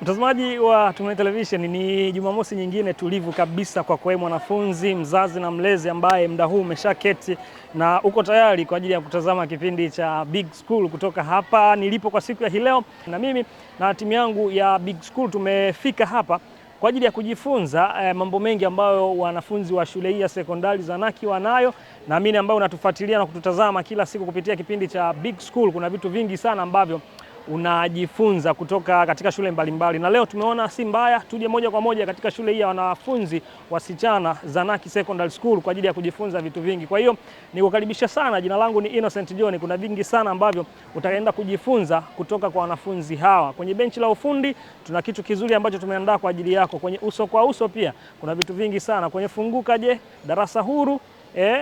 Mtazamaji wa Tumaini Television, ni Jumamosi nyingine tulivu kabisa kwa kwa mwanafunzi, mzazi na mlezi ambaye muda huu umeshaketi na uko tayari kwa ajili ya kutazama kipindi cha Big School kutoka hapa nilipo kwa siku ya hii leo. Na mimi na timu yangu ya Big School tumefika hapa kwa ajili ya kujifunza mambo mengi ambayo wanafunzi wa shule hii ya sekondari Zanaki wanayo. Naamini ambao unatufuatilia na kututazama kila siku kupitia kipindi cha Big School, kuna vitu vingi sana ambavyo unajifunza kutoka katika shule mbalimbali. Na leo tumeona si mbaya tuje moja kwa moja katika shule hii ya wanafunzi wasichana Zanaki Secondary School kwa ajili ya kujifunza vitu vingi. Kwa hiyo nikukaribisha sana, jina langu ni Innocent John. Kuna vingi sana ambavyo utaenda kujifunza kutoka kwa wanafunzi hawa. Kwenye benchi la ufundi tuna kitu kizuri ambacho tumeandaa kwa ajili yako. Kwenye uso kwa uso pia kuna vitu vingi sana. Kwenye funguka je, darasa huru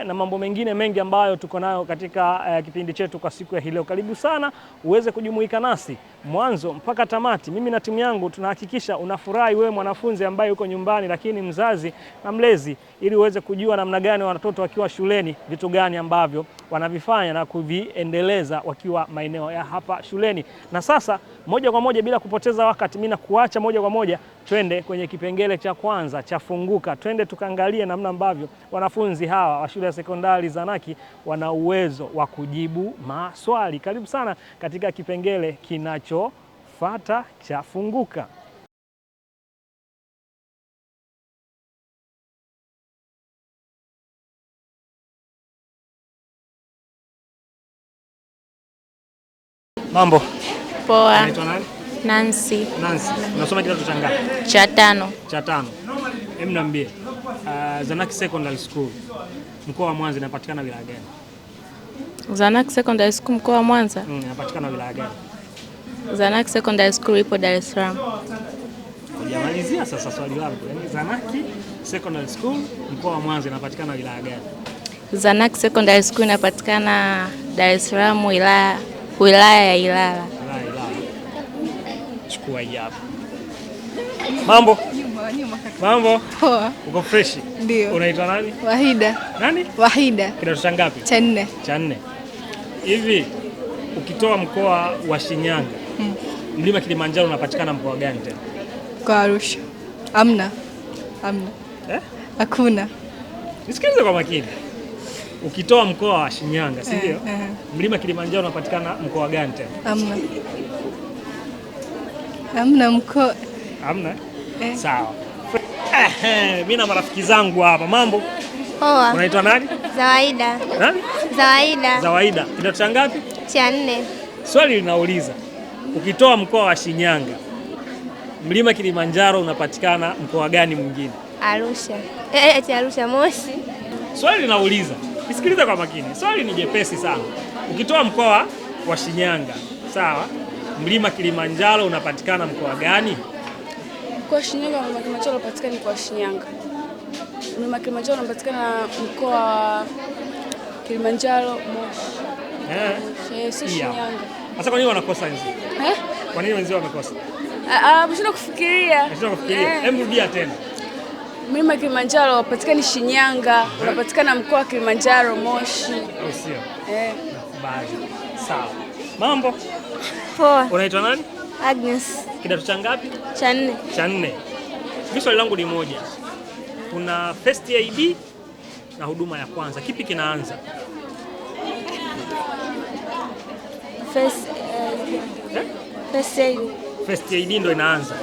na mambo mengine mengi ambayo tuko nayo katika kipindi chetu kwa siku ya leo. Karibu sana uweze kujumuika nasi mwanzo mpaka tamati. Mimi na timu yangu tunahakikisha unafurahi wewe mwanafunzi ambaye uko nyumbani, lakini mzazi na mlezi, ili uweze kujua namna gani watoto wakiwa shuleni vitu gani ambavyo wanavifanya na kuviendeleza wakiwa maeneo ya hapa shuleni. Na sasa moja kwa moja bila kupoteza wakati, mimi nakuacha moja kwa moja twende kwenye kipengele cha kwanza cha funguka. Twende tukaangalie namna ambavyo wanafunzi hawa wa shule ya sekondari Zanaki wana uwezo wa kujibu maswali. Karibu sana katika kipengele kinachofuata cha funguka. Mambo. Poa. Unaitwa nani? Nancy. Nancy. Unasoma kidato cha ngapi? Cha tano. Cha tano. Hebu niambie, Zanaki Secondary School mkoa wa Mwanza inapatikana wilaya gani? Zanaki Secondary School mkoa wa Mwanza? Inapatikana wilaya gani? Zanaki Secondary School ipo Dar es Salaam. Hujamalizia sasa swali langu. Yaani Zanaki Secondary School mkoa wa Mwanza inapatikana wilaya gani? Zanaki Secondary School inapatikana Dar es Salaam wilaya ya Ilala. Chukua hii hapa. Mambo? Mambo? Poa. Uko fresh? Ndio. Unaitwa nani? Wahida. Nani? Wahida. Kidato cha ngapi? Cha nne. Cha nne. Hivi ukitoa mkoa wa Shinyanga, mlima Kilimanjaro unapatikana mkoa gani tena? Kwa Arusha. Hamna. Hakuna. Nisikilize kwa makini. Ukitoa mkoa wa Shinyanga, si ndio? Mlima Kilimanjaro unapatikana mkoa gani tena? Hamna mkoa. Hamna? Sawa. Mimi na marafiki zangu hapa. Mambo? Poa. Unaitwa nani? Zawaida. Nani? Zawaida. Zawaida. Kidato cha ngapi? Cha nne. Swali linauliza, ukitoa mkoa wa Shinyanga, mlima Kilimanjaro unapatikana mkoa gani mwingine? Arusha. Arusha Moshi. Swali linauliza, nisikilize kwa makini. Swali ni jepesi sana. Ukitoa mkoa wa Shinyanga, sawa? Mlima Kilimanjaro unapatikana mkoa gani? Kwa Shinyanga, mlima Kilimanjaro unapatikana kwa Shinyanga. Mlima Kilimanjaro unapatikana mkoa wa Kilimanjaro Moshi. Si Shinyanga. Sasa kwa nini wanakosa wenzi? Kwa nini wenzi wamekosa? Mshinda kufikiria. Mshinda kufikiria. Hebu rudia tena. Mlima Kilimanjaro unapatikana Shinyanga, unapatikana mkoa wa Kilimanjaro Moshi. Au sio? Nakubali. Sawa. Mambo? Poa. Unaitwa nani? Agnes. Kidato cha ngapi? Cha nne. Cha nne. Mimi swali langu ni moja. Kuna first aid na huduma ya kwanza. Kipi kinaanza? First aid. First aid ndio inaanza.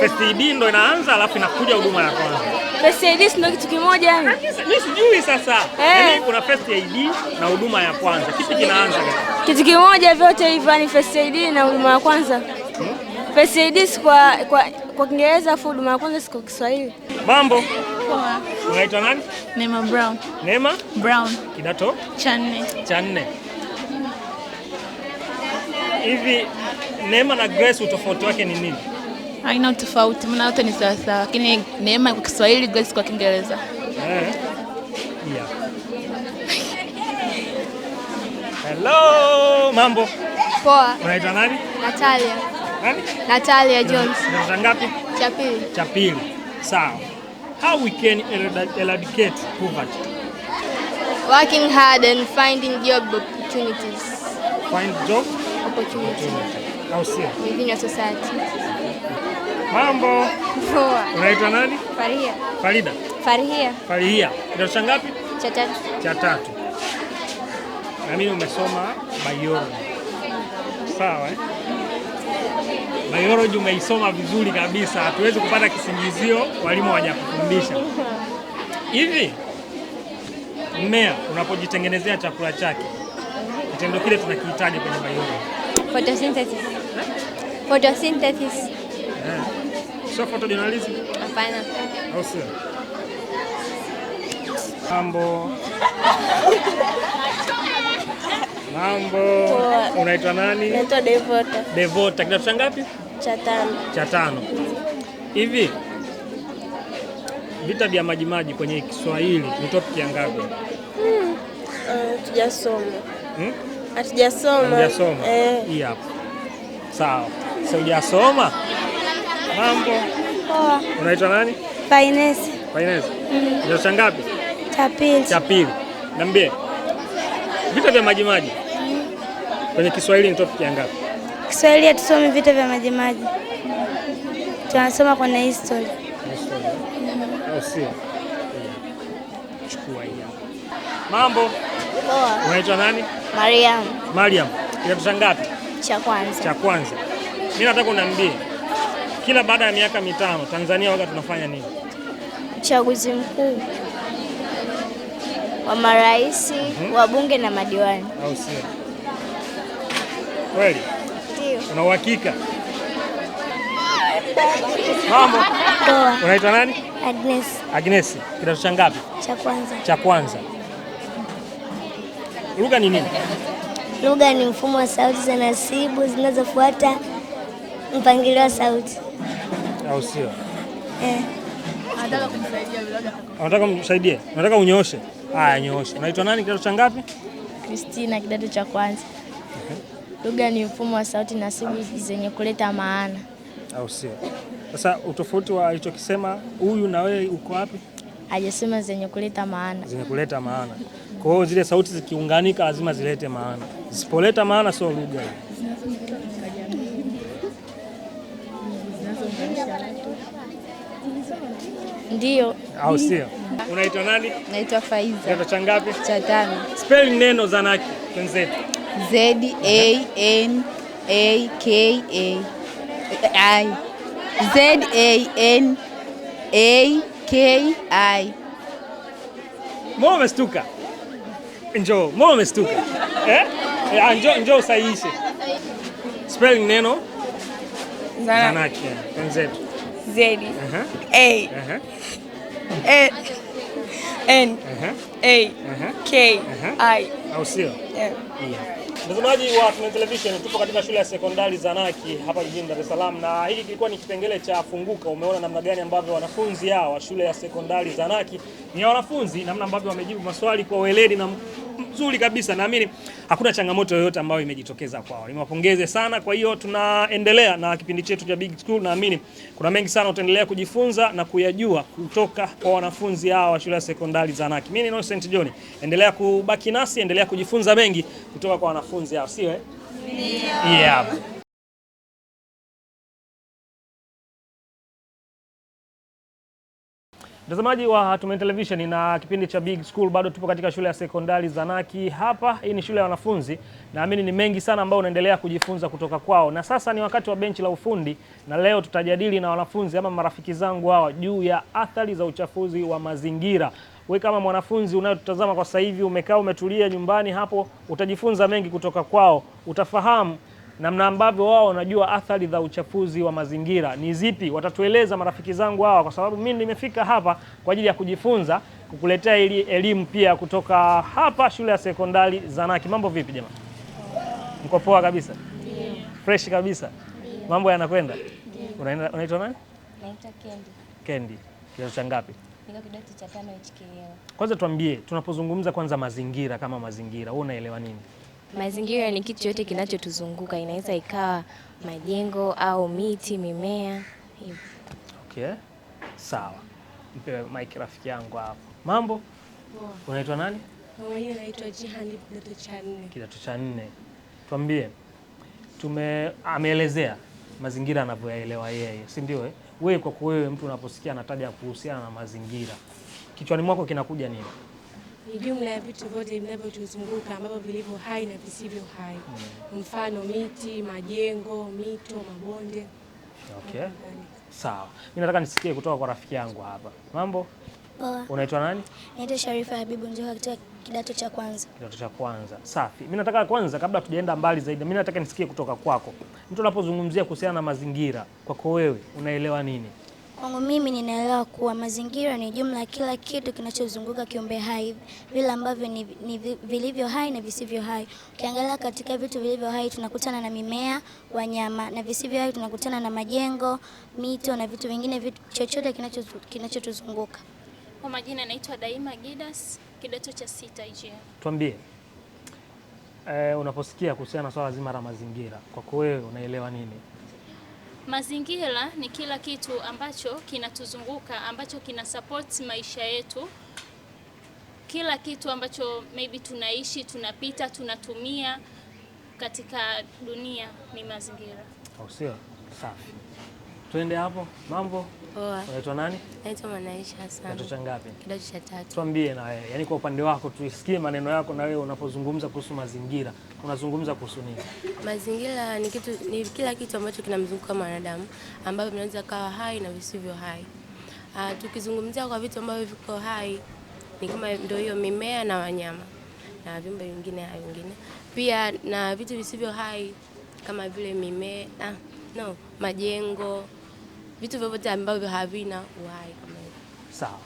First aid ndio inaanza alafu inakuja huduma ya kwanza. First aid ndio kitu kimoja yani? Mimi sijui sasa. Yaani kuna first aid na huduma ya kwanza. Kipi kinaanza? Kitu kimoja vyote hivyo, yani first aid na huduma ya kwanza. First aid kwa Kiingereza, afu huduma ya kwanza kwa Kiswahili. Mambo? Poa. Unaitwa nani? Neema Brown. Neema Brown. Kidato Cha nne. Cha nne. Hivi Neema na Grace utofauti wake ni nini? Haina tofauti, maana wote ni sawa sawa, lakini Neema kwa Kiswahili, Grace kwa Kiingereza. Hello, mambo? Poa. Unaitwa nani? Natalia. Nani? Natalia Jones. Kidato ngapi? Cha pili. Cha pili. Sawa. How we can eradicate poverty? Working hard and finding job opportunities. Find job Opportunity au sio? within your society. Mambo. Poa. Unaitwa nani? Farihia. Farida. Farihia. Farihia. Kidato cha ngapi? Cha tatu. Cha tatu. Na mimi umesoma biology. Sawa eh? Biology umeisoma vizuri kabisa. Hatuwezi kupata kisingizio walimu hawajakufundisha. Hivi mmea unapojitengenezea chakula chake, kitendo kile tunakihitaji kwenye biology. Photosynthesis. Photosynthesis. Sio photojournalism? Hapana. Au sio? Mambo. Unaitwa nani? Naitwa Devota. Devota. Kidato cha ngapi? Cha tano. Cha tano. Hivi vita vya Majimaji kwenye Kiswahili ni topic ya ngapi? Hatujasoma. Hatujasoma. Hujasoma? Hii hapa. Sawa. Sasa hujasoma? Mambo. Poa. Unaitwa nani? Finance. Finance. Kidato cha ngapi? Cha pili. Cha pili. Niambie. Vita vya Majimaji kwenye Kiswahili ni topic ya ngapi? Kiswahili hatusome vita vya Majimaji. Tunasoma kwenye history. Au sio? Chukua hii hapa. Mambo. Poa. Unaitwa nani? Mariam. Mariam. Kidato cha ngapi? Cha kwanza. Cha kwanza. Mimi nataka uniambie kila baada ya miaka 5 Tanzania waga tunafanya nini? Uchaguzi mkuu wa marais, wabunge na madiwani. Au sio? Kweli? Ndio. Una uhakika? Mambo. Poa. Unaitwa nani? Agnes. Agnes. Kidato cha ngapi? Cha kwanza. Cha kwanza. Lugha ni nini? Lugha ni mfumo wa sauti za nasibu zinazofuata mpangilio wa sauti. Au sio? Unataka kumsaidie? Unataka unyooshe? Haya, nyooshe. Unaitwa nani? Kidato cha ngapi? Christina, kidato cha kwanza. Lugha ni mfumo wa sauti nasibu zenye kuleta maana. Au sio? Sasa utofauti wa alichokisema huyu na wewe uko wapi? Hajasema zenye kuleta maana. Zenye kuleta maana. Kwa hiyo zile sauti zikiunganika lazima zilete maana. Zisipoleta maana sio lugha. Ndio. Au sio? Unaitwa nani? Naitwa Faiza. Kidato cha ngapi? Cha tano. Spelling neno Zanaki wenzetu. ZANAKA. ZANAKI. Mbona umestuka? Njoo, mbona umestuka? Njoo usahihishe. Spelling neno Zanaki wenzetu. Z A N A K I. Au sio? Mtazamaji wa Tumaini Television, tupo katika shule ya sekondari Zanaki hapa jijini Dar es Salaam, na hiki kilikuwa ni kipengele cha Funguka. Umeona namna gani ambavyo wanafunzi hao wa shule ya sekondari Zanaki ni wanafunzi, namna ambavyo wamejibu maswali kwa weledi na mzuri kabisa. Naamini hakuna changamoto yoyote ambayo imejitokeza kwao. Niwapongeze sana. Kwa hiyo tunaendelea na kipindi chetu cha Big School. Naamini kuna mengi sana utaendelea kujifunza na kuyajua kutoka kwa wanafunzi hao wa shule ya sekondari Zanaki. Mimi ni Innocent John. Endelea kubaki nasi, endelea kujifunza mengi kutoka kwa wanafunzi hao, sio? Ndio. Yeah. Mtazamaji wa Tumaini Television na kipindi cha Big School, bado tupo katika shule ya sekondari Zanaki hapa. Hii ni shule ya wanafunzi. Naamini ni mengi sana ambao unaendelea kujifunza kutoka kwao. Na sasa ni wakati wa benchi la ufundi, na leo tutajadili na wanafunzi ama marafiki zangu hawa juu ya athari za uchafuzi wa mazingira. Wewe kama mwanafunzi unayotutazama kwa sasa hivi, umekaa umetulia nyumbani hapo, utajifunza mengi kutoka kwao. Utafahamu namna ambavyo wao wanajua athari za uchafuzi wa mazingira ni zipi. Watatueleza marafiki zangu hawa, kwa sababu mimi nimefika hapa kwa ajili ya kujifunza, kukuletea elimu pia kutoka hapa shule ya sekondari Zanaki. Mambo vipi jamani? Mko poa kabisa? Ndio. Fresh kabisa? Ndio. Mambo yanakwenda? Ndio. Unaitwa nani? Naitwa Kendi. Kendi. Kidato cha ngapi? Niko kidato cha 5 HKL. Kwanza tuambie, tunapozungumza kwanza mazingira kama mazingira, wewe unaelewa nini? Mazingira ni kitu chote kinachotuzunguka, inaweza ikawa majengo au miti, mimea hivyo. Okay. Sawa. Mpe mic rafiki yangu hapo. Mambo? Unaitwa nani? Kwa majina naitwa Jihan, kidato cha 4. Kidato cha 4. Tuambie, ameelezea mazingira anavyoyaelewa yeye, si ndio? Wewe kwa wewe mtu unaposikia anataja kuhusiana na mazingira, kichwani mwako kinakuja nini? Ni jumla ya vitu vyote vinavyotuzunguka ambavyo vilivyo hai na visivyo hai. Mfano miti, majengo, mito, mabonde. Okay. Sawa. Mimi nataka nisikie kutoka kwa rafiki yangu hapa. Mambo? Poa. Unaitwa nani? Naitwa Sharifa Habibu Njoka kutoka kidato cha kwanza. Kidato cha kwanza. Safi. Mimi nataka kwanza, kabla tujaenda mbali zaidi, mimi nataka nisikie kutoka kwako. Mtu anapozungumzia kuhusiana na mazingira, kwako wewe unaelewa nini? Kwangu mimi ninaelewa kuwa mazingira ni jumla ya kila kitu kinachozunguka kiumbe hai, vile ambavyo ni vilivyo hai na visivyo hai. Ukiangalia katika vitu vilivyo hai tunakutana na mimea, wanyama, na visivyo hai tunakutana na majengo, mito na vitu vingine, vitu chochote kinachotuzunguka. Kwa majina naitwa Daima Gidas, kidato cha 6 IGM. Tuambie, unaposikia kuhusiana na swala zima la mazingira, kwako wewe unaelewa nini? Mazingira ni kila kitu ambacho kinatuzunguka, ambacho kina support maisha yetu. Kila kitu ambacho maybe tunaishi, tunapita, tunatumia katika dunia ni mazingira. Au sio? Safi. Tuende hapo. Mambo? Poa. Unaitwa nani? Naitwa Mwanaisha Hassan. Kidato cha ngapi? Kidato cha 3. Tuambie na wewe, yaani kwa upande wako tusikie maneno yako, na wewe unapozungumza kuhusu mazingira, unazungumza kuhusu nini? Mazingira ni kila kitu ambacho kinamzunguka mwanadamu, ambavyo vinaweza kawa hai na visivyo hai. Tukizungumzia kwa vitu ambavyo viko hai ni kama ndio hiyo mimea na wanyama na viumbe vingine hai vingine. Pia na vitu visivyo hai kama vile majengo, vitu vyovyote ambavyo havina uhai kama hivyo. Sawa.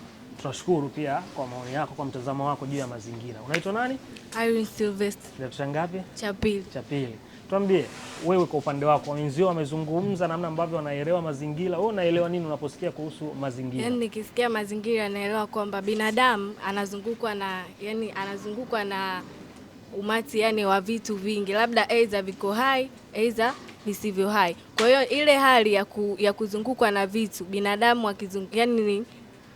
Tunashukuru pia kwa maoni yako, kwa mtazamo wako juu ya mazingira. Unaitwa nani? Irene Sylvester. Kidato cha ngapi? Cha 2. Cha 2. Tuambie, wewe kwa upande wako, wenzio wamezungumza namna ambavyo wanaelewa mazingira, wewe unaelewa nini unaposikia kuhusu mazingira? Yaani nikisikia mazingira naelewa kwamba binadamu anazungukwa na umati wa vitu vingi, labda aidha viko hai, aidha visivyo hai. Kwa hiyo ile hali ya kuzungukwa na vitu, binadamu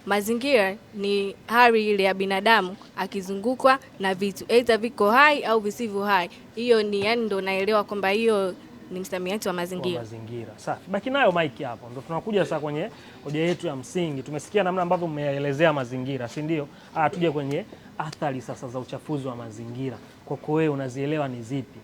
mazingira ni hali ile ya binadamu akizungukwa na vitu, aidha viko hai au visivyo hai. Hiyo ni ndo naelewa kwamba hiyo ni msamiati wa mazingira. Mazingira. Safi. Baki nayo mike hapo. Ndio tunakuja sasa kwenye hoja yetu ya msingi. Tumesikia namna ambavyo mmeelezea mazingira, si ndio? Tuje kwenye athari sasa za uchafuzi wa mazingira. Kwako wewe unazielewa ni zipi?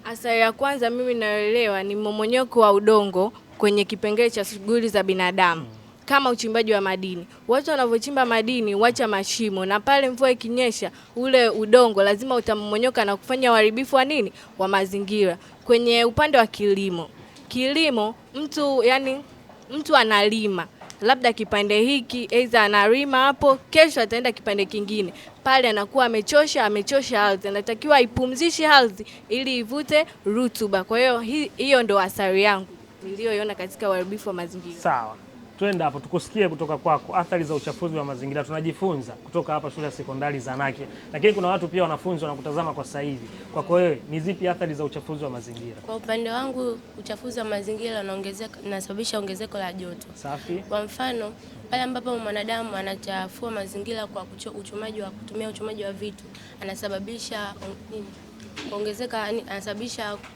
Athari ya kwanza mimi naelewa ni mmomonyoko wa udongo kwenye kipengele cha shughuli za binadamu. Kama uchimbaji wa madini. Watu wanavyochimba madini huacha mashimo, na pale mvua ikinyesha ule udongo lazima utamomonyoka na kufanya uharibifu wa mazingira. Kwenye upande wa kilimo mtu analima labda kipande hiki, aidha analima hapo, kesho ataenda kipande kingine. Pale anakuwa amechosha ardhi, anatakiwa ipumzishe ardhi ili ivute rutuba. Kwa hiyo hiyo ndo athari yangu niliyoiona katika uharibifu wa mazingira. Sawa. Twende hapo tukusikie kutoka kwako athari za uchafuzi wa mazingira. Tunajifunza kutoka hapa shule ya sekondari Zanake, lakini kuna watu pia wanafunzi wanakutazama kwa sasa hivi. Kwako wewe ni zipi athari za uchafuzi wa mazingira? Kwa upande wangu, uchafuzi wa mazingira unasababisha ongezeko la joto. Safi. Kwa mfano, pale ambapo mwanadamu anachafua mazingira kwa kutumia uchomaji wa vitu, anasababisha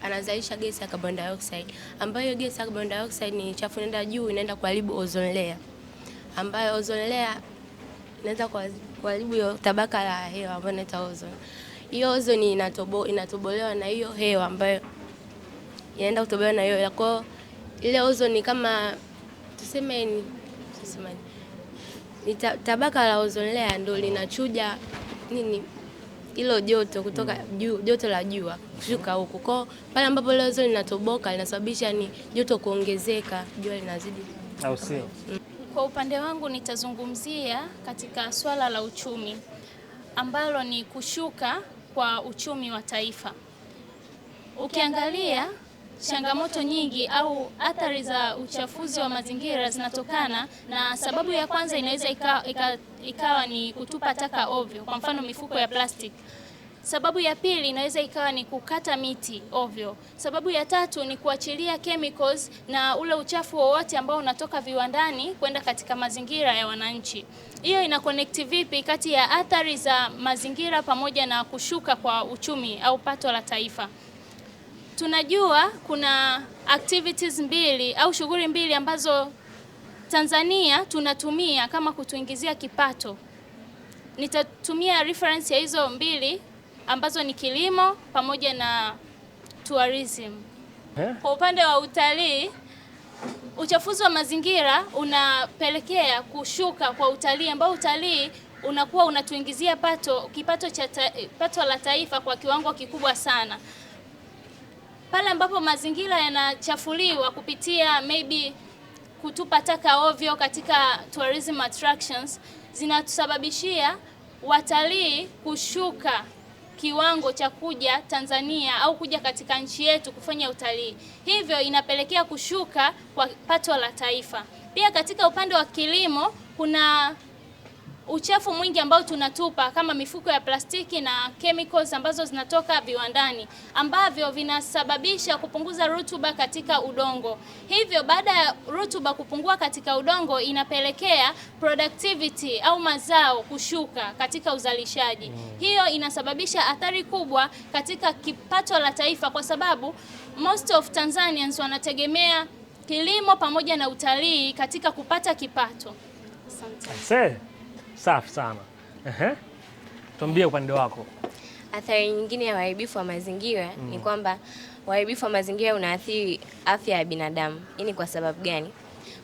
anazalisha gesi ya carbon dioxide, ambayo gesi ya carbon dioxide ni chafu, inaenda juu, inaenda kuharibu ozone layer, ambayo ozone layer inaenda kuharibu hiyo tabaka la hewa ambayo inaitwa ozone. Hiyo ozone inatobolewa na hiyo hewa ambayo inaenda kutobolewa na hiyo. Kwa ile ozone ni kama ni tabaka la ozone layer ndio linachuja hilo joto kutoka juu, joto la jua kushuka huko. Kwa pale ambapo ile ozone linatoboka linasababisha joto kuongezeka, jua linazidi. Au sio? Kwa upande wangu nitazungumzia katika swala la uchumi ambalo ni kushuka kwa uchumi wa taifa. Ukiangalia changamoto nyingi au athari za uchafuzi wa mazingira zinatokana na sababu ya kwanza inaweza ikawa ni kutupa taka ovyo, kwa mfano mifuko ya plastiki. Sababu ya pili inaweza ikawa ni kukata miti ovyo. Sababu ya tatu ni kuachilia chemicals na ule uchafu wowote ambao unatoka viwandani kwenda katika mazingira ya wananchi. Hiyo ina connect vipi kati ya athari za mazingira pamoja na kushuka kwa uchumi au pato la taifa? Tunajua kuna activities mbili au shughuli mbili ambazo Tanzania tunatumia kama kutuingizia kipato. Nitatumia reference ya hizo mbili ambazo ni kilimo pamoja na tourism. Kwa upande wa utalii, uchafuzi wa mazingira unapelekea kushuka kwa utalii, ambao utalii unakuwa unatuingizia pato la taifa kwa kiwango kikubwa sana. Pale ambapo mazingira yanachafuliwa kupitia maybe kutupa taka ovyo katika tourism attractions, zinatusababishia watalii kushuka kiwango cha kuja Tanzania au kuja katika nchi yetu kufanya utalii. Hivyo inapelekea kushuka kwa pato la taifa. Pia katika upande wa kilimo kuna uchafu mwingi ambao tunatupa kama mifuko ya plastiki na chemicals ambazo zinatoka viwandani, ambavyo vinasababisha kupunguza rutuba katika udongo. Hivyo baada ya rutuba kupungua katika udongo, inapelekea productivity au mazao kushuka katika uzalishaji. Hiyo inasababisha athari kubwa katika kipato la taifa, kwa sababu most of Tanzanians wanategemea kilimo pamoja na utalii katika kupata kipato. Asante. Safi sana. Tuambie upande wako. Athari nyingine ya uharibifu wa mazingira ni kwamba uharibifu wa mazingira unaathiri afya ya binadamu. Hii ni kwa sababu gani?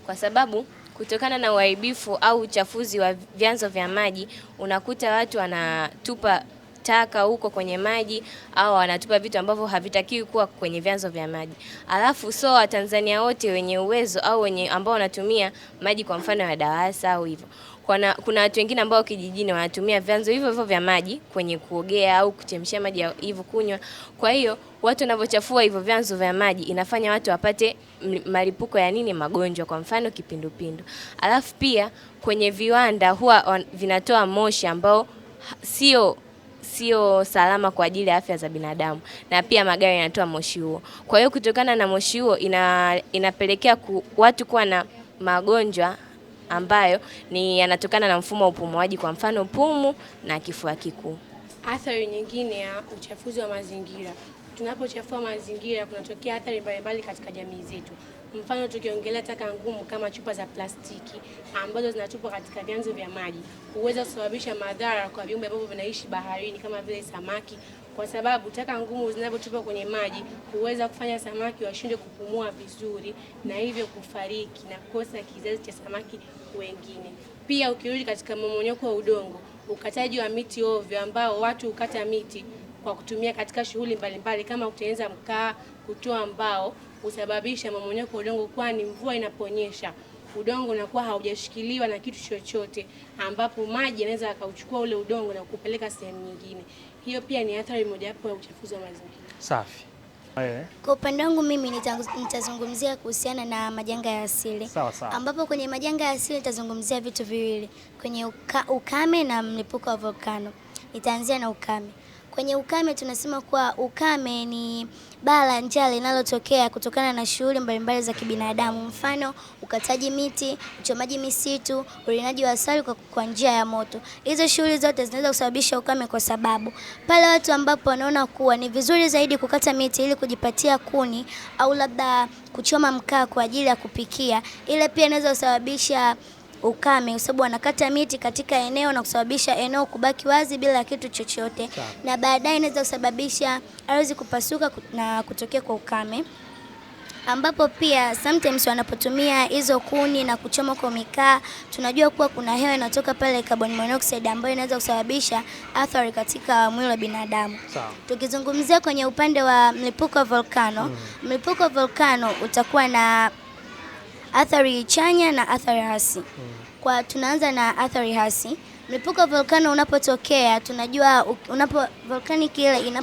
Kwa sababu kutokana na uharibifu au uchafuzi wa vyanzo vya maji, unakuta watu wanatupa taka huko kwenye maji au wanatupa vitu ambavyo havitakiwi kuwa kwenye vyanzo vya maji. Alafu Watanzania wote wenye uwezo au wenye ambao wanatumia maji kwa mfano ya DAWASA au hivyo, kuna watu wengine ambao kijijini wanatumia vyanzo hivyo vya maji kwenye kuogea au kuchemshia maji ya hivyo kunywa. Kwa hiyo watu wanavyochafua hivyo vyanzo vya maji, inafanya watu wapate malipuko ya magonjwa, kwa mfano kipindupindu. Alafu pia kwenye viwanda huwa vinatoa moshi ambao sio salama kwa ajili ya afya za binadamu, na pia magari yanatoa moshi huo. Kwa hiyo kutokana na moshi huo inapelekea watu kuwa na magonjwa ambayo yanatokana na mfumo wa upumuaji, kwa mfano pumu na kifua kikuu. Athari nyingine ya uchafuzi wa mazingira. Tunapochafua mazingira kunatokea athari mbalimbali katika jamii zetu. Mfano tukiongelea taka ngumu kama chupa za plastiki ambazo zinatupwa katika vyanzo vya maji, huweza kusababisha madhara kwa viumbe ambavyo vinaishi baharini kama vile samaki, kwa sababu taka ngumu zinapotupwa kwenye maji huweza kufanya samaki washinde kupumua vizuri na hivyo kufariki na kukosa kizazi cha samaki wengine. Pia ukirudi katika mmomonyoko wa udongo, ukataji wa miti ovyo ambao watu hukata miti kwa kutumia katika shughuli mbalimbali kama kutengeneza mkaa, kutoa mbao, husababisha mmomonyoko wa udongo, kwani mvua inaponyesha udongo unakuwa haujashikiliwa na kitu chochote, ambapo maji yanaweza yakauchukua ule udongo na kupeleka sehemu nyingine. Hiyo pia ni athari mojawapo ya uchafuzi wa mazingira. Safi. Kwa upande wangu mimi nitazungumzia kuhusiana na majanga ya asili. Sawa sawa. Ambapo kwenye majanga ya asili nitazungumzia vitu viwili, kwenye ukame na mlipuko wa volkano. Nitaanzia na ukame. Kwenye ukame tunasema kuwa ukame ni baa la njaa linalotokea kutokana na shughuli mbalimbali za kibinadamu, mfano ukataji miti, uchomaji misitu, urinaji wa asali kwa njia ya moto. Hizo shughuli zote zinaweza kusababisha ukame, kwa sababu pale watu ambapo wanaona kuwa ni vizuri zaidi kukata miti ili kujipatia kuni au labda kuchoma mkaa kwa ajili ya kupikia, ile pia inaweza kusababisha ukame, kwa sababu wanakata miti katika eneo na kusababisha eneo kubaki wazi bila kitu chochote, na baadaye inaweza kusababisha ardhi kupasuka na kutokea kwa ukame, ambapo pia sometimes wanapotumia hizo kuni na kuchoma kwa mikaa, tunajua kuwa kuna hewa inatoka pale, carbon monoxide, ambayo inaweza kusababisha athari katika mwili wa binadamu. Tukizungumzia kwenye upande wa mlipuko wa volkano, mlipuko wa volkano utakuwa na athari chanya na athari hasi. Tunaanza na athari hasi. Mlipuko wa volkano unapotokea, tunajua volcanic ile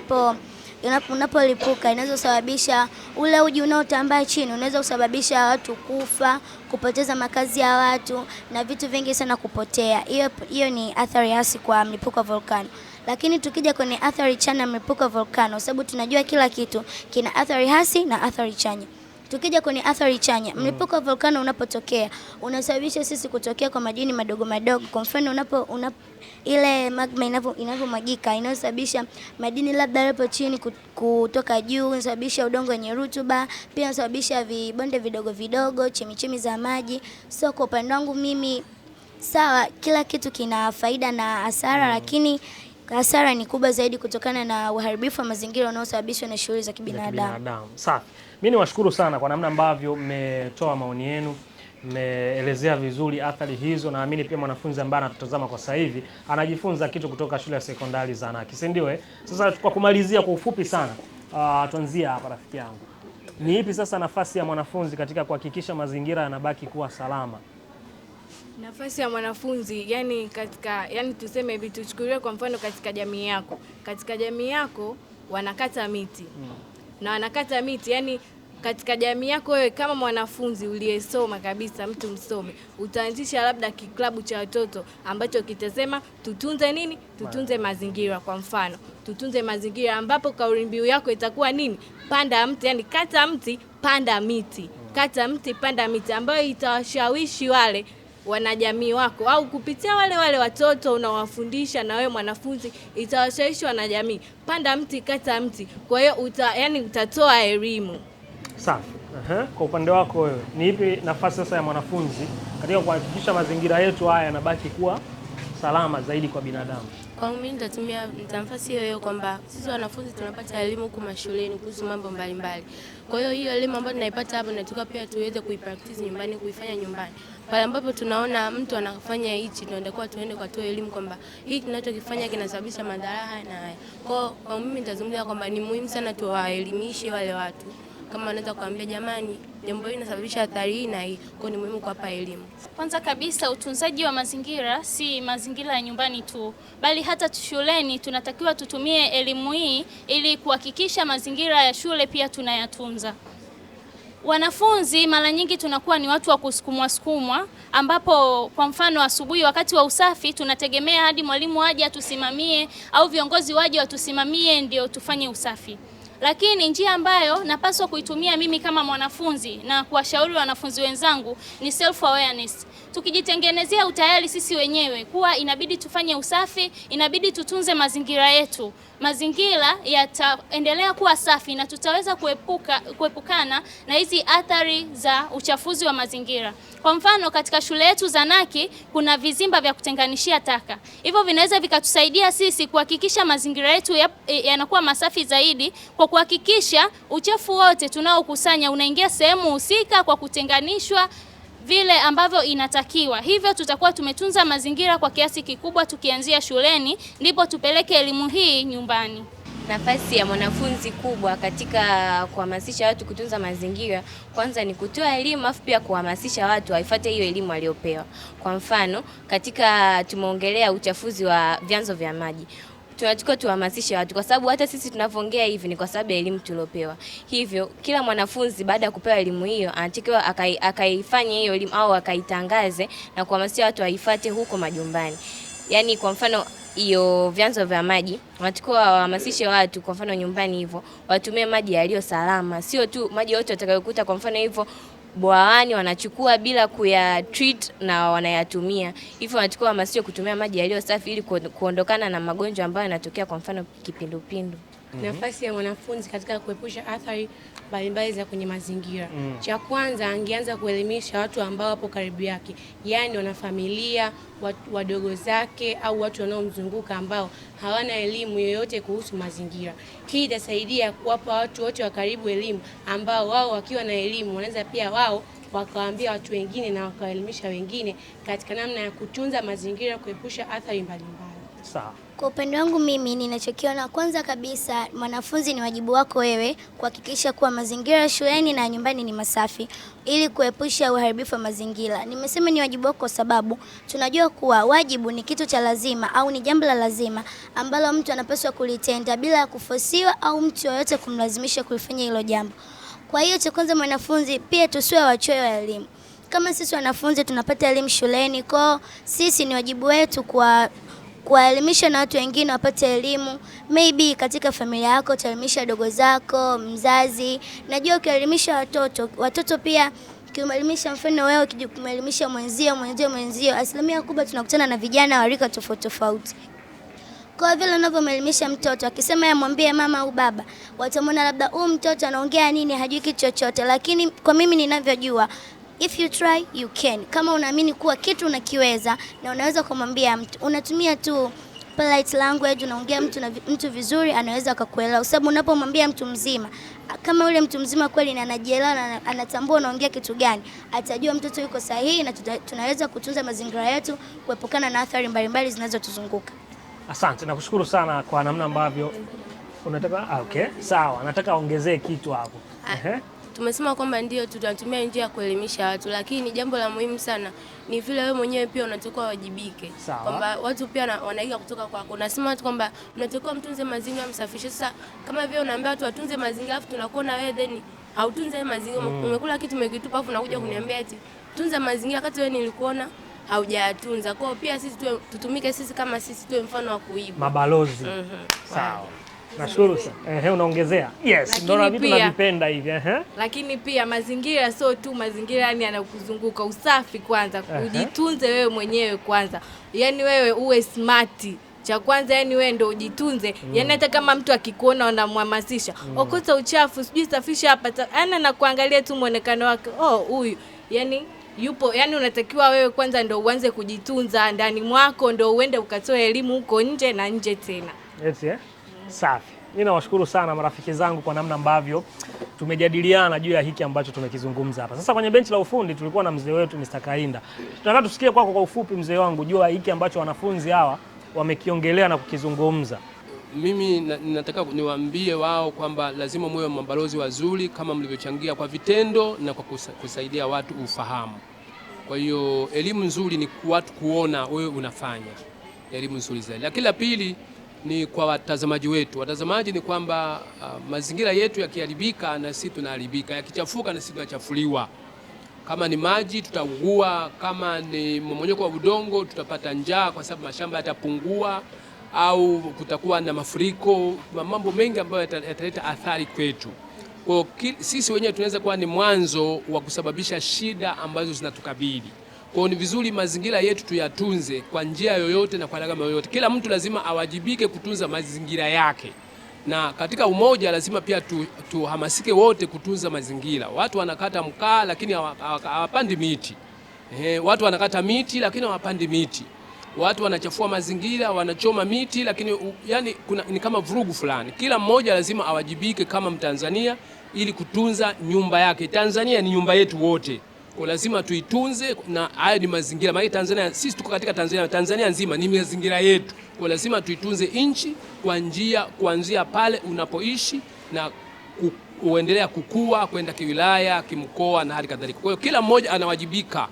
unapolipuka inaweza kusababisha ule uji unaotambaa chini, unaweza kusababisha watu kufa, kupoteza makazi ya watu na vitu vingi sana kupotea. Hiyo ni athari hasi kwa mlipuko wa volkano. Lakini tukija kwenye athari chanya mlipuko wa volcano, sababu tunajua kila kitu kina athari hasi na athari chanya. Tukija kwenye athari chanya, mlipuko wa volcano unapotokea unasababisha sisi kutokea kwa madini madogo madogo. Kwa mfano ile magma inavyomwagika inasababisha madini labda yapo chini kutoka juu, inasababisha udongo wenye rutuba, pia inasababisha vibonde vidogo vidogo, chemichemi za maji. So kwa upande wangu mimi, sawa, kila kitu kina faida na hasara, lakini hasara ni kubwa zaidi kutokana na uharibifu wa mazingira unaosababishwa na shughuli za kibinadamu. Safi. Mimi niwashukuru sana kwa namna ambavyo mmetoa maoni yenu, mmeelezea vizuri athari hizo. Naamini pia mwanafunzi ambaye anatutazama kwa sasa hivi anajifunza kitu kutoka shule ya sekondari Zanaki, si ndio? Sasa kwa kumalizia kwa ufupi sana, tuanzie hapa rafiki yangu. Ni ipi sasa nafasi ya mwanafunzi katika kuhakikisha mazingira yanabaki kuwa salama? Nafasi ya mwanafunzi yani tuseme hivi, tuchukulie kwa mfano katika jamii yako. Katika jamii yako wanakata miti. Na wanakata miti, yani katika jamii yako wewe kama mwanafunzi uliyesoma kabisa, mtu msomi, utaanzisha labda kiklabu cha watoto ambacho kitasema tutunze nini? Tutunze mazingira. Kwa mfano, tutunze mazingira, ambapo kauli mbiu yako itakuwa nini? Panda mti, yani kata mti, panda miti. Kata mti, panda miti, ambayo itawashawishi wale wanajamii wako, au kupitia wale watoto unawafundisha na wewe mwanafunzi, itawashawishi wanajamii, panda mti, kata mti. Kwa hiyo utatoa elimu. Safi. Kwa upande wako wewe, ni ipi nafasi sasa ya mwanafunzi katika kuhakikisha mazingira yetu haya yanabaki kuwa salama zaidi kwa binadamu? Kwa mimi nitatumia nafasi hiyo kwamba sisi wanafunzi tunapata elimu huko mashuleni kuhusu mambo mbalimbali. Kwa hiyo elimu ambayo tunaipata hapa tunataka pia tuweze kuipractice nyumbani, kuifanya nyumbani. Pale ambapo tunaona mtu anafanya hichi, tunatakiwa tuende kwa toa elimu kwamba hiki tunachokifanya kinasababisha madhara haya na haya. Kwa mimi nitazungumzia kwamba ni muhimu sana tuwaelimishe wale watu. Kama anaweza kuambia jamani, jambo hili linasababisha athari hii na hii, kwa ni muhimu kuwapa elimu. Kwanza kabisa, utunzaji wa mazingira si mazingira ya nyumbani tu, bali hata shuleni tunatakiwa tutumie elimu hii ili kuhakikisha mazingira ya shule pia tunayatunza. Wanafunzi mara nyingi tunakuwa ni watu wa kusukumwa, ambapo kwa mfano asubuhi wakati wa usafi tunategemea hadi mwalimu aje atusimamie au viongozi waje watusimamie ndio tufanye usafi. Lakini njia ambayo napaswa kuitumia mimi kama mwanafunzi na kuwashauri wanafunzi wenzangu ni self awareness. Tukijitengenezea utayari sisi wenyewe kuwa inabidi tufanye usafi, inabidi tutunze mazingira yetu, mazingira yataendelea kuwa safi na tutaweza kuepukana na hizi athari za uchafuzi wa mazingira. Kwa mfano katika shule yetu Zanaki kuna vizimba vya kutenganishia taka. Hivyo vinaweza vikatusaidia sisi kuhakikisha mazingira yetu yanakuwa masafi zaidi, kwa kuhakikisha uchafu wote tunaokusanya unaingia sehemu husika kwa kutenganishwa vile ambavyo inatakiwa. Hivyo tutakuwa tumetunza mazingira kwa kiasi kikubwa tukianzia shuleni, ndipo tupeleke elimu hii nyumbani. Nafasi ya mwanafunzi kubwa katika kuhamasisha watu kutunza mazingira, kwanza ni kutoa elimu, afu pia kuhamasisha watu waifuate hiyo elimu waliopewa. Kwa mfano, katika tumeongelea uchafuzi wa vyanzo vya maji. Tunatakiwa tuhamasishe watu, kwa sababu hata sisi tunavyoongea hivi ni kwa sababu ya elimu tuliopewa. Hivyo kila mwanafunzi baada ya kupewa elimu hiyo anatakiwa akaifanye hiyo elimu au akaitangaze na kuhamasisha watu waifuate huko majumbani. Yaani kwa mfano hiyo vyanzo vya maji, wanatakiwa wahamasishe watu kwa mfano nyumbani hivyo watumie maji yaliyo salama, sio tu maji yote watakayokuta kwa mfano hivyo bwawani wanachukua bila kuyatreat na wanayatumia. Hivyo wanatakiwa wahamasishwe kutumia maji yaliyo safi ili kuondokana na magonjwa ambayo yanatokea kwa mfano kipindupindu. Nafasi ya mwanafunzi katika kuepusha athari mbalimbali za kwenye mazingira. Cha kwanza, angeanza kuelimisha watu ambao wapo karibu yake, yaani wanafamilia, wadogo zake au watu wanaomzunguka ambao hawana elimu yoyote kuhusu mazingira. Hii itasaidia kuwapa watu wote wa karibu elimu, ambao wao wakiwa na elimu wanaweza pia wao wakawaambia watu wengine na wakaelimisha wengine katika namna ya kutunza mazingira, kuepusha athari mbalimbali. Sawa. Kwa upande wangu mimi ninachokiona, kwanza kabisa mwanafunzi, ni wajibu wako wewe kuhakikisha kuwa mazingira shuleni na nyumbani ni masafi ili kuepusha uharibifu wa mazingira. Nimesema ni wajibu wako kwa sababu tunajua kuwa wajibu ni kitu cha lazima au ni jambo la lazima ambalo mtu anapaswa kulitenda bila kufosiwa au mtu yoyote kumlazimisha kulifanya hilo jambo. Kwa hiyo cha kwanza, mwanafunzi pia tusiwe wachoyo wa elimu. Kama sisi wanafunzi tunapata elimu shuleni, kwa sisi ni wajibu wetu kuwaelimisha na watu wengine wapate elimu. Maybe katika familia yako utaelimisha dogo zako, mzazi. Najua ukielimisha watoto pia ukielimisha, mfano wewe ukielimisha mwenzio, asilimia kubwa tunakutana na vijana wa rika tofauti. Kwa vile unavyomelimisha mtoto, akisema yeye mwambie mama au baba, watamwona labda mtoto anaongea nini, hajui kitu chochote. Lakini kwa mimi ninavyojua, if you try you can. Kama unaamini kuwa kitu unakiweza na unaweza kumwambia mtu, unatumia tu polite language, unaongea mtu vizuri, anaweza kukuelewa. Kwa sababu unapomwambia mtu mzima, kama yule mtu mzima kweli na anajielewa na anatambua unaongea kitu gani, atajua mtoto yuko sahihi na tunaweza kutunza mazingira yetu kuepukana na athari mbalimbali zinazotuzunguka. Asante, nakushukuru sana kwa namna ambavyo unataka. Okay, sawa, nataka ongezee kitu hapo. Tumesema kwamba ndio tunatumia njia ya kuelimisha watu, lakini jambo la muhimu sana ni vile wewe mwenyewe pia unatakiwa wajibike. Kwamba watu pia wanaiga kutoka kwako. Unasema watu kwamba mnatakiwa mtunze mazingira, msafishe. Sasa kama vile unaambia watu watunze mazingira, afu tunakuona wewe then hautunze mazingira. Umekula kitu umekitupa, afu unakuja kuniambia eti tunza mazingira wakati wewe nilikuona haujatunza. Kwa hiyo pia sisi tutumike sisi kama sisi tuwe mfano wa kuiga. Mabalozi. Sawa. Nashukuru sana. Unaongezea? Yes, ndio vitu navipenda hivi. Lakini pia mazingira sio tu mazingira, yani yanakuzunguka, usafi kwanza, ujitunze wewe mwenyewe kwanza. Yani wewe uwe smart. Cha kwanza yani wewe ndio ujitunze. Yani hata kama mtu akikuona unamhamasisha, okota uchafu, sijui safisha hapa. Ana na kuangalia tu muonekano wake. Huyu yani yupo, yani unatakiwa wewe kwanza ndio uanze kujitunza ndani mwako, ndio uende ukatoe elimu huko nje na nje tena. Yes, safi. Mimi nawashukuru sana marafiki zangu kwa namna ambavyo tumejadiliana juu ya hiki ambacho tumekizungumza hapa. Sasa kwenye benchi la ufundi tulikuwa na mzee wetu Mr. Kainda. Tunataka tusikie kwako kwa ufupi mzee wangu juu ya hiki ambacho wanafunzi hawa wamekiongelea na kukizungumza. Mimi nataka niwaambie wao kwamba lazima muwe mabalozi wazuri kama mlivyochangia kwa vitendo na kwa kusaidia watu ufahamu. Kwa hiyo elimu nzuri ni watu kuona wewe unafanya elimu nzuri zaidi. Lakini la pili ni kwa watazamaji wetu. Watazamaji ni kwamba mazingira yetu yakiharibika na sisi tunaharibika, yakichafuka na sisi tunachafuliwa. Kama ni maji tutaugua, kama ni mmomonyoko wa udongo tutapata njaa kwa sababu mashamba yatapungua, au kutakuwa na mafuriko, mambo mengi ambayo yataleta athari kwetu. Kwa sisi wenyewe tunaweza kuwa ni mwanzo wa kusababisha shida ambazo zinatukabili. Kwa ni vizuri mazingira yetu tuyatunze kwa njia yoyote na kwa gharama yoyote. Kila mtu lazima awajibike kutunza mazingira yake. Na katika umoja lazima pia tuhamasike wote kutunza mazingira. Watu wanakata mkaa lakini hawapandi miti. Watu wanakata miti lakini hawapandi miti. Watu wanachafua mazingira, wanachoma miti lakini yani ni kama vurugu fulani. Kila mmoja lazima awajibike kama Mtanzania ili kutunza nyumba yake. Tanzania ni nyumba yetu wote. Kwa lazima tuitunze, na haya ni mazingira. Maana Tanzania, sisi tuko katika Tanzania nzima ni mazingira yetu. Kwa lazima tuitunze nchi kwa njia kuanzia pale unapoishi na kuendelea kukua kwenda kiwilaya, kimkoa na hali kadhalika. Kwa hiyo kila mmoja anawajibika,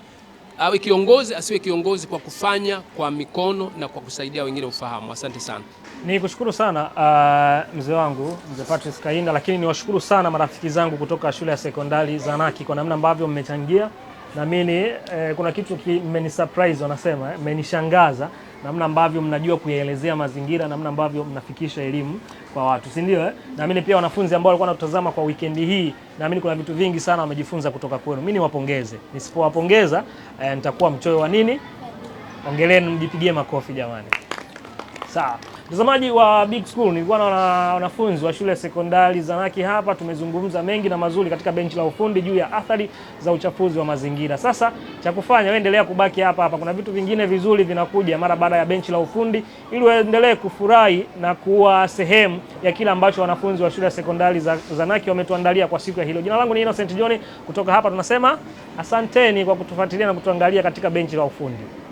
awe kiongozi asiwe kiongozi, kwa kufanya kwa mikono na kwa kusaidia wengine ufahamu. Asante sana. Nikushukuru sana mzee wangu mzee Patrice Kainda, lakini niwashukuru sana marafiki zangu kutoka shule ya sekondari Zanaki kwa namna ambavyo mmechangia. Na mimi kuna kitu mmenisurprise, wanasema mmenishangaza namna ambavyo mnajua kuyaelezea mazingira, namna ambavyo mnafikisha elimu kwa watu, si ndio? Na mimi pia wanafunzi ambao walikuwa wanatazama kwa weekend hii, na mimi kuna vitu vingi sana wamejifunza kutoka kwenu. Mimi niwapongeze. Nisipowapongeza nitakuwa mchoyo wa nini? Ongeleni, mjipigie makofi jamani. Sawa. Mtazamaji wa Big School, nilikuwa na wanafunzi wa shule ya sekondari Zanaki hapa. Tumezungumza mengi na mazuri katika benchi la ufundi juu ya athari za uchafuzi wa mazingira. Sasa cha kufanya wewe endelea kubaki hapa. Kuna vitu vingine vizuri vinakuja mara baada ya benchi la ufundi, ili uendelee kufurahi na kuwa sehemu ya kila ambacho wanafunzi wa shule ya sekondari za Zanaki wametuandalia kwa siku ya hilo. Jina langu ni Innocent John, kutoka hapa tunasema asanteni kwa kutufuatilia na kutuangalia katika benchi la ufundi.